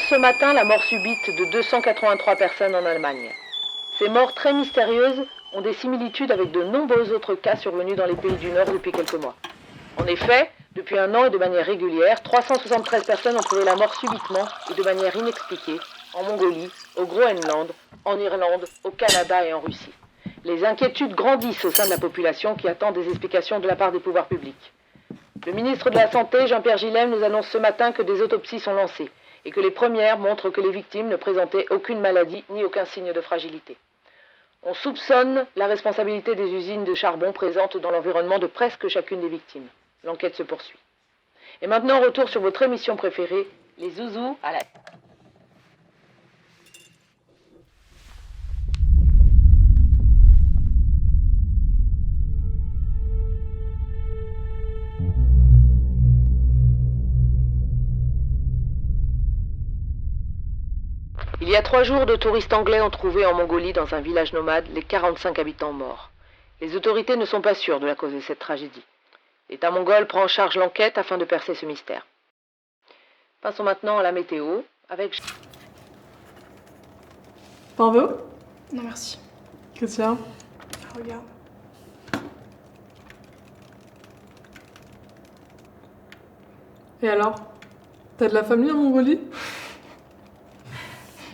ce matin la mort subite de 283 personnes en Allemagne. Ces morts très mystérieuses ont des similitudes avec de nombreux autres cas survenus dans les pays du Nord depuis quelques mois. En effet, depuis un an et de manière régulière, 373 personnes ont trouvé la mort subitement et de manière inexpliquée en Mongolie, au Groenland, en Irlande, au Canada et en Russie. Les inquiétudes grandissent au sein de la population qui attend des explications de la part des pouvoirs publics. Le ministre de la Santé, Jean-Pierre Gillem, nous annonce ce matin que des autopsies sont lancées et que les premières montrent que les victimes ne présentaient aucune maladie ni aucun signe de fragilité. On soupçonne la responsabilité des usines de charbon présentes dans l'environnement de presque chacune des victimes. L'enquête se poursuit. Et maintenant, retour sur votre émission préférée, les zouzous à la... Il y a 3 jours, de touristes anglais ont trouvé en Mongolie, dans un village nomade, les 45 habitants morts. Les autorités ne sont pas sûres de la cause de cette tragédie. L'État mongol prend en charge l'enquête afin de percer ce mystère. Passons maintenant à la météo avec... T'en veux? Non merci. Christian? Regarde. Et alors? T'as de la famille en Mongolie?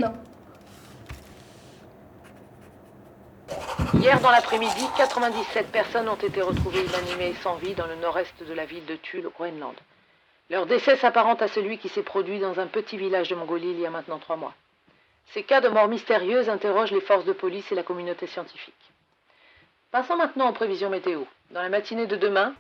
Non. Hier dans l'après-midi, 97 personnes ont été retrouvées inanimées et sans vie dans le nord-est de la ville de Thule, au Groenland. Leur décès s'apparente à celui qui s'est produit dans un petit village de Mongolie il y a maintenant 3 mois. Ces cas de mort mystérieuses interrogent les forces de police et la communauté scientifique. Passons maintenant aux prévisions météo. Dans la matinée de demain...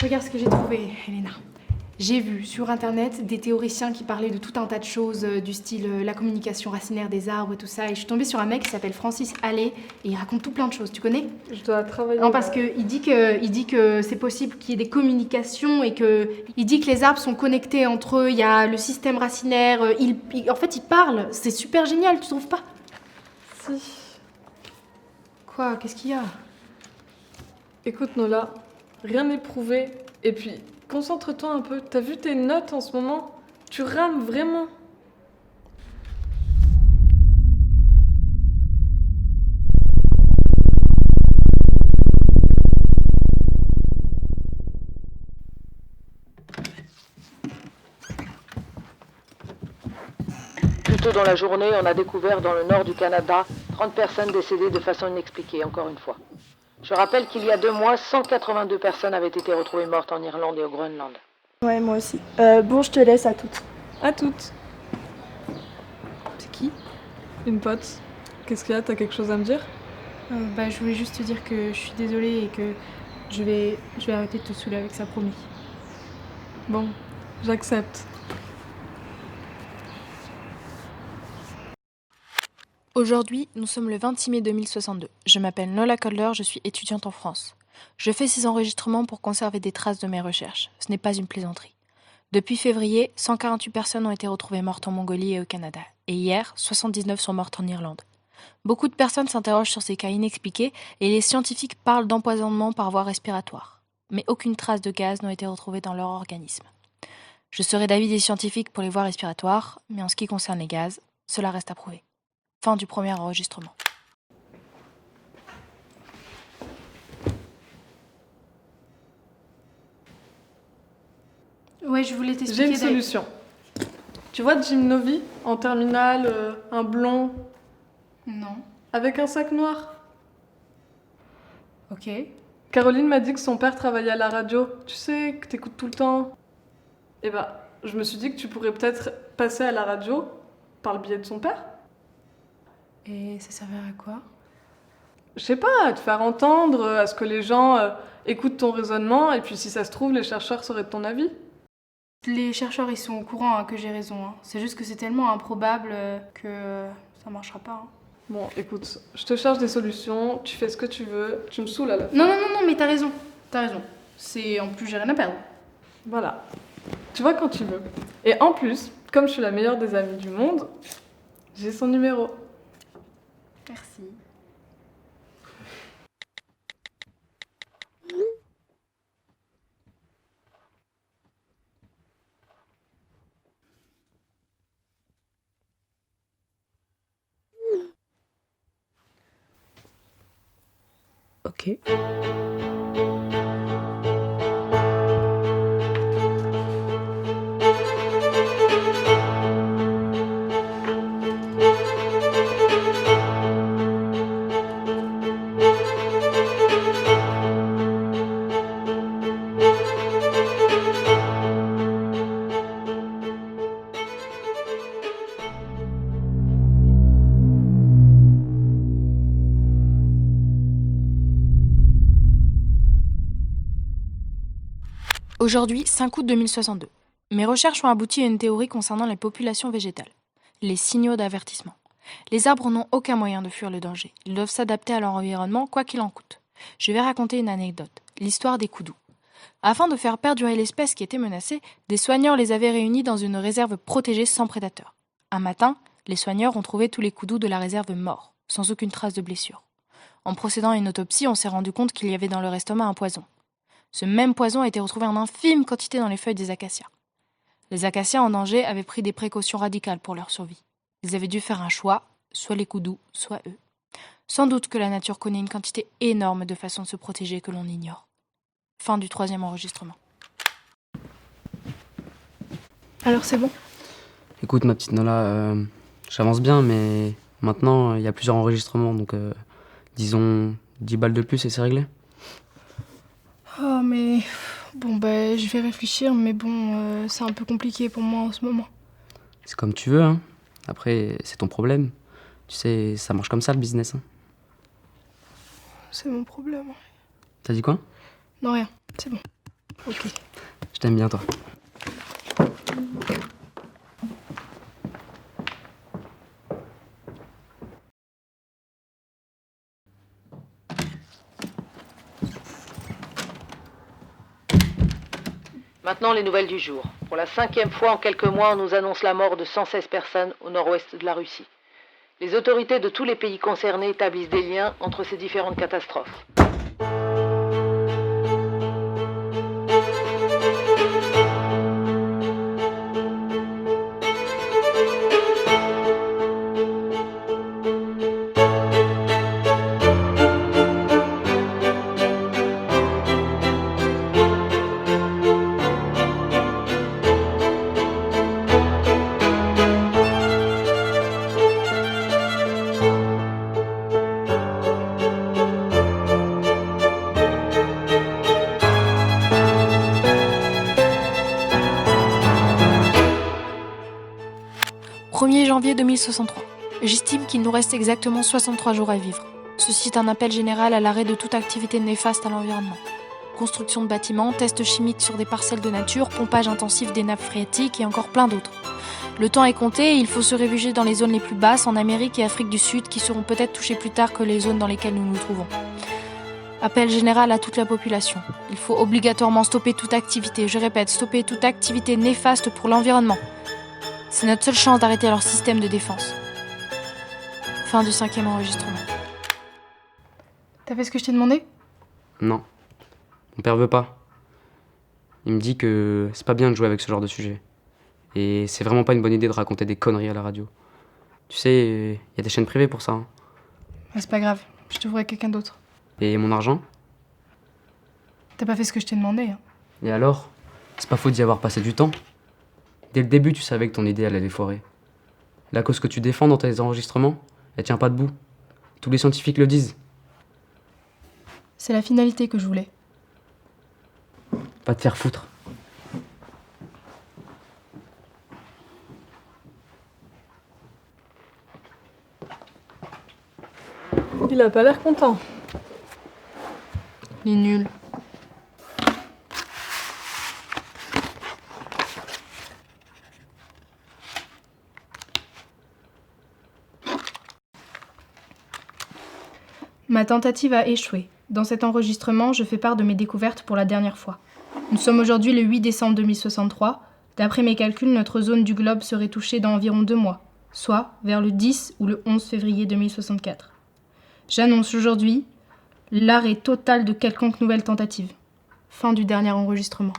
Regarde ce que j'ai trouvé, Elena. J'ai vu sur internet des théoriciens qui parlaient de tout un tas de choses du style la communication racinaire des arbres et tout ça. Et je suis tombée sur un mec qui s'appelle Francis Allais et il raconte tout plein de choses. Tu connais? Je dois travailler. Non, parce qu'il dit que c'est possible qu'il y ait des communications et il dit que les arbres sont connectés entre eux. Il y a le système racinaire. En fait, il parle. C'est super génial, tu trouves pas? Si. Quoi? Qu'est-ce qu'il y a? Écoute Nola, rien n'est prouvé. Et puis, concentre-toi un peu. T'as vu tes notes en ce moment? Tu rames vraiment. Plus tôt dans la journée, on a découvert dans le nord du Canada 30 personnes décédées de façon inexpliquée, encore une fois. Je rappelle qu'il y a 2 mois, 182 personnes avaient été retrouvées mortes en Irlande et au Groenland. Ouais, moi aussi. Bon, je te laisse à toutes. À toutes. C'est qui? Une pote. Qu'est-ce qu'il y a? T'as quelque chose à me dire? Je voulais juste te dire que je suis désolée et que je vais arrêter de te saouler avec ça, promis. Bon, j'accepte. Aujourd'hui, nous sommes le 26 mai 2062. Je m'appelle Nola Kodler, je suis étudiante en France. Je fais ces enregistrements pour conserver des traces de mes recherches. Ce n'est pas une plaisanterie. Depuis février, 148 personnes ont été retrouvées mortes en Mongolie et au Canada. Et hier, 79 sont mortes en Irlande. Beaucoup de personnes s'interrogent sur ces cas inexpliqués et les scientifiques parlent d'empoisonnement par voie respiratoire. Mais aucune trace de gaz n'a été retrouvée dans leur organisme. Je serai d'avis des scientifiques pour les voies respiratoires, mais en ce qui concerne les gaz, cela reste à prouver. Fin du premier enregistrement. Ouais, je voulais t'expliquer... J'ai une solution. Tu vois Jim Novy, en terminale, un blond, Non. avec un sac noir? Ok. Caroline m'a dit que son père travaillait à la radio. Tu sais, que t'écoutes tout le temps. Et bah, je me suis dit que tu pourrais peut-être passer à la radio par le biais de son père. Et ça servirait à quoi? Je sais pas, à te faire entendre, à ce que les gens écoutent ton raisonnement, et puis si ça se trouve, les chercheurs seraient de ton avis. Les chercheurs, ils sont au courant que j'ai raison. C'est juste que c'est tellement improbable que ça marchera pas. Bon, écoute, je te cherche des solutions, tu fais ce que tu veux, tu me saoules à la fin. Non, mais t'as raison. T'as raison. C'est en plus, j'ai rien à perdre. Voilà. Tu vois quand tu veux. Et en plus, comme je suis la meilleure des amies du monde, j'ai son numéro. Merci. Ok. Aujourd'hui, 5 août 2062. Mes recherches ont abouti à une théorie concernant les populations végétales. Les signaux d'avertissement. Les arbres n'ont aucun moyen de fuir le danger. Ils doivent s'adapter à leur environnement, quoi qu'il en coûte. Je vais raconter une anecdote, l'histoire des koudous. Afin de faire perdurer l'espèce qui était menacée, des soigneurs les avaient réunis dans une réserve protégée sans prédateurs. Un matin, les soigneurs ont trouvé tous les koudous de la réserve morts, sans aucune trace de blessure. En procédant à une autopsie, on s'est rendu compte qu'il y avait dans leur estomac un poison. Ce même poison a été retrouvé en infime quantité dans les feuilles des acacias. Les acacias en danger avaient pris des précautions radicales pour leur survie. Ils avaient dû faire un choix, soit les koudous, soit eux. Sans doute que la nature connaît une quantité énorme de façons de se protéger que l'on ignore. Fin du 3e enregistrement. Alors c'est bon? Écoute, ma petite Nola, j'avance bien, mais maintenant, il y a plusieurs enregistrements, donc disons 10 balles de plus et c'est réglé. Oh mais... Bon bah je vais réfléchir, mais bon, c'est un peu compliqué pour moi en ce moment. C'est comme tu veux, hein. Après, c'est ton problème. Tu sais, ça marche comme ça, le business, hein. C'est mon problème. T'as dit quoi? Non rien, c'est bon. Ok. Je t'aime bien, toi. Maintenant, les nouvelles du jour. Pour la 5e fois en quelques mois, on nous annonce la mort de 116 personnes au nord-ouest de la Russie. Les autorités de tous les pays concernés établissent des liens entre ces différentes catastrophes. « 1er janvier 2063. J'estime qu'il nous reste exactement 63 jours à vivre. Ceci est un appel général à l'arrêt de toute activité néfaste à l'environnement. Construction de bâtiments, tests chimiques sur des parcelles de nature, pompage intensif des nappes phréatiques et encore plein d'autres. Le temps est compté et il faut se réfugier dans les zones les plus basses en Amérique et Afrique du Sud qui seront peut-être touchées plus tard que les zones dans lesquelles nous nous trouvons. Appel général à toute la population. Il faut obligatoirement stopper toute activité, je répète, stopper toute activité néfaste pour l'environnement. C'est notre seule chance d'arrêter leur système de défense. Fin du 5e enregistrement. T'as fait ce que je t'ai demandé? Non. Mon père veut pas. Il me dit que c'est pas bien de jouer avec ce genre de sujet. Et c'est vraiment pas une bonne idée de raconter des conneries à la radio. Tu sais, il y a des chaînes privées pour ça, hein. Bah, c'est pas grave, je te vois avec quelqu'un d'autre. Et mon argent? T'as pas fait ce que je t'ai demandé, hein. Et alors? C'est pas faute d'y avoir passé du temps. Dès le début, tu savais que ton idée allait foirer. La cause que tu défends dans tes enregistrements, elle tient pas debout. Tous les scientifiques le disent. C'est la finalité que je voulais. Va te faire foutre. Il a pas l'air content. Il est nul. Ma tentative a échoué. Dans cet enregistrement, je fais part de mes découvertes pour la dernière fois. Nous sommes aujourd'hui le 8 décembre 2063. D'après mes calculs, notre zone du globe serait touchée dans environ 2 mois, soit vers le 10 ou le 11 février 2064. J'annonce aujourd'hui l'arrêt total de quelconque nouvelle tentative. Fin du dernier enregistrement.